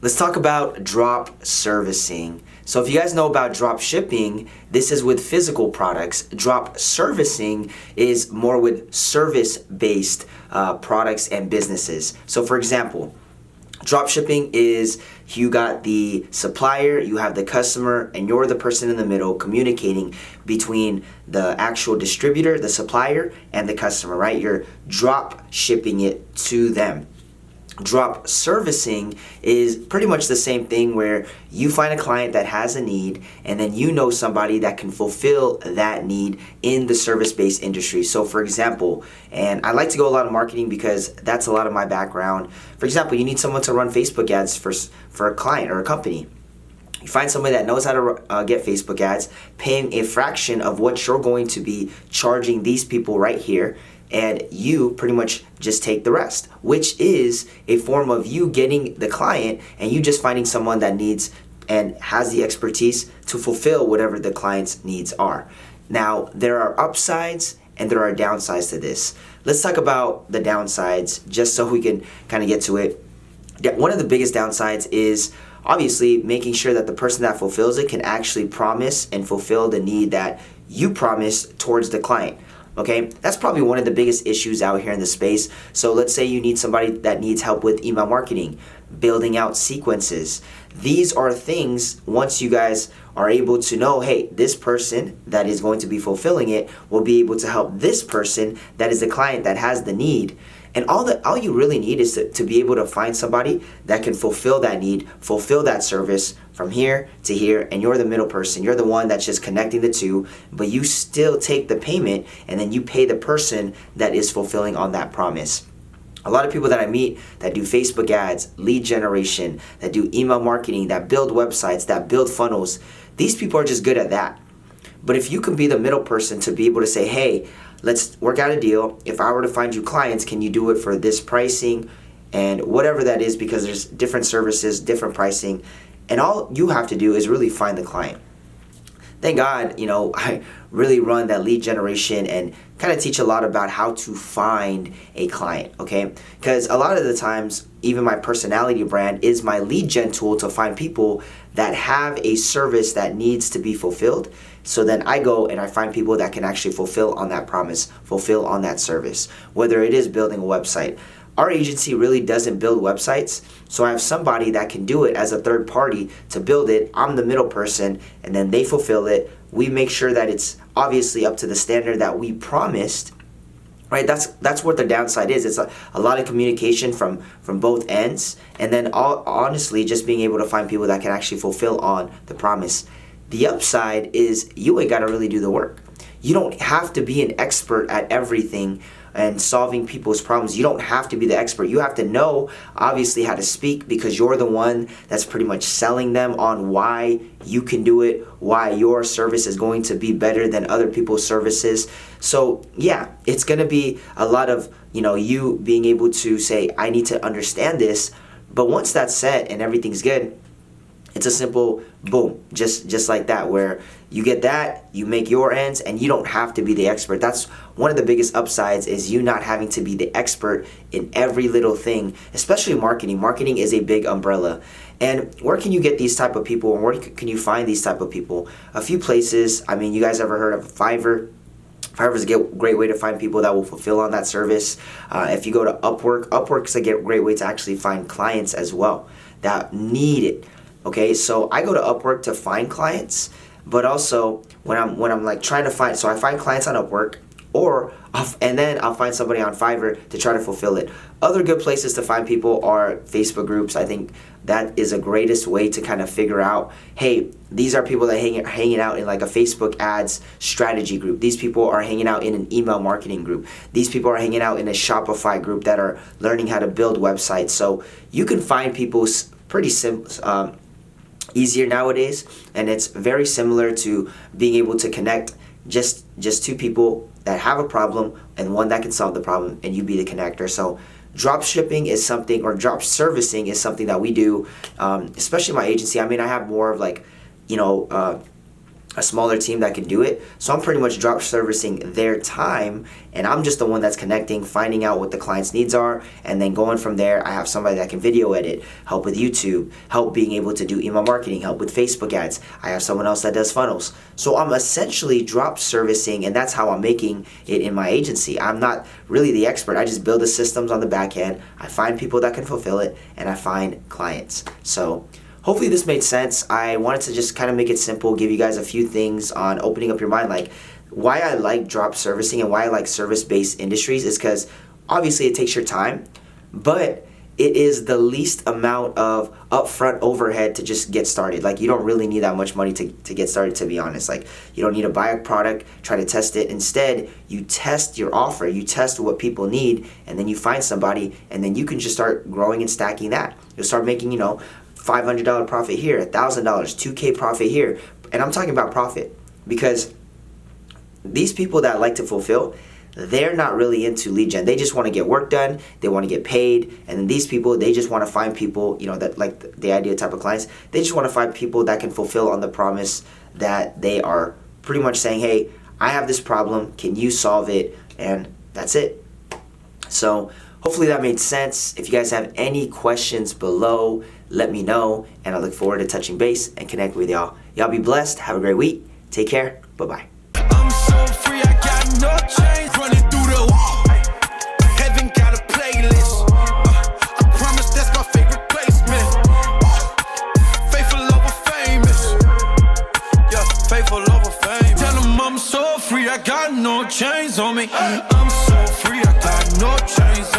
Let's talk about drop servicing. So if you guys know about drop shipping, this is with physical products. Drop servicing is more with service-based products and businesses. So for example, drop shipping is you got the supplier, you have the customer, and you're the person in the middle communicating between the actual distributor, the supplier, and the customer, right? You're drop shipping it to them. Drop servicing is pretty much the same thing where you find a client that has a need and then you know somebody that can fulfill that need in the service-based industry. So for example, and I like to go a lot of marketing because that's a lot of my background. For example, you need someone to run Facebook ads for a client or a company. You find somebody that knows how to get Facebook ads, paying a fraction of what you're going to be charging these people right here, and you pretty much just take the rest, which is a form of you getting the client and you just finding someone that needs and has the expertise to fulfill whatever the client's needs are. Now, there are upsides and there are downsides to this. Let's talk about the downsides just so we can kind of get to it. One of the biggest downsides is obviously making sure that the person that fulfills it can actually promise and fulfill the need that you promise towards the client. Okay, that's probably one of the biggest issues out here in the space. So let's say you need somebody that needs help with email marketing, building out sequences. These are things, once you guys are able to know, hey, this person that is going to be fulfilling it will be able to help this person that is the client that has the need. And all you really need is to be able to find somebody that can fulfill that need, fulfill that service from here to here, and you're the middle person. You're the one that's just connecting the two, but you still take the payment and then you pay the person that is fulfilling on that promise. A lot of people that I meet that do Facebook ads, lead generation, that do email marketing, that build websites, that build funnels, these people are just good at that. But if you can be the middle person to be able to say, hey, let's work out a deal. If I were to find you clients, can you do it for this pricing and whatever that is, because there's different services, different pricing, and all you have to do is really find the client. Thank God, I really run that lead generation and kind of teach a lot about how to find a client, okay? Because a lot of the times, even my personality brand is my lead gen tool to find people that have a service that needs to be fulfilled. So then I go and I find people that can actually fulfill on that promise, fulfill on that service, whether it is building a website. Our agency really doesn't build websites, so I have somebody that can do it as a third party to build it. I'm the middle person, and then they fulfill it. We make sure that it's obviously up to the standard that we promised, right? That's what the downside is. It's a lot of communication from both ends, and then honestly just being able to find people that can actually fulfill on the promise. The upside is you ain't got to really do the work. You don't have to be an expert at everything and solving people's problems. You don't have to be the expert. You have to know, obviously, how to speak because you're the one that's pretty much selling them on why you can do it, why your service is going to be better than other people's services. So yeah, it's going to be a lot of, you being able to say, I need to understand this. But once that's set and everything's good, it's a simple boom, just like that, where you get that, you make your ends, and you don't have to be the expert. That's one of the biggest upsides, is you not having to be the expert in every little thing, especially marketing. Marketing is a big umbrella. And where can you get these type of people, and where can you find these type of people? A few places. I mean, you guys ever heard of Fiverr? Fiverr is a great way to find people that will fulfill on that service. If you go to Upwork, Upwork's a great way to actually find clients as well that need it. Okay, so I go to Upwork to find clients, but also when I'm like trying to find, so I find clients on Upwork, and then I'll find somebody on Fiverr to try to fulfill it. Other good places to find people are Facebook groups. I think that is the greatest way to kind of figure out, hey, these are people that hanging out in like a Facebook ads strategy group. These people are hanging out in an email marketing group. These people are hanging out in a Shopify group that are learning how to build websites. So you can find people pretty simple. Easier nowadays, and it's very similar to being able to connect just two people that have a problem and one that can solve the problem, and you be the connector. So drop shipping is something, or drop servicing is something that we do, especially my agency. I mean, I have more of like, a a smaller team that can do it. So I'm pretty much drop servicing their time, and I'm just the one that's connecting, finding out what the client's needs are, and then going from there. I have somebody that can video edit, help with YouTube, help being able to do email marketing, help with Facebook ads. I have someone else that does funnels. So I'm essentially drop servicing, and that's how I'm making it in my agency. I'm not really the expert. I just build the systems on the back end. I find people that can fulfill it, and I find clients. So hopefully this made sense. I wanted to just kind of make it simple, give you guys a few things on opening up your mind, like why I like drop servicing and why I like service-based industries is because obviously it takes your time, but it is the least amount of upfront overhead to just get started. Like, you don't really need that much money to get started, to be honest. Like, you don't need to buy a product, try to test it. Instead, you test your offer, you test what people need, and then you find somebody, and then you can just start growing and stacking that. You'll start making, $500 profit here, $1,000, $2K profit here. And I'm talking about profit because these people that like to fulfill, they're not really into lead gen. They just want to get work done. They want to get paid. And then these people, they just want to find people, that like the ideal type of clients. They just want to find people that can fulfill on the promise that they are pretty much saying, hey, I have this problem. Can you solve it? And that's it. So hopefully that made sense. If you guys have any questions below, let me know. And I look forward to touching base and connect with y'all. Y'all be blessed. Have a great week. Take care. Bye-bye. I'm so free, I got no chains running through the wall. Heaven got a playlist. I promise that's my favorite placement. Faithful over famous. Yeah, faithful over famous. Tell them I'm so free, I got no chains on me. I'm so free, I got no chains on me.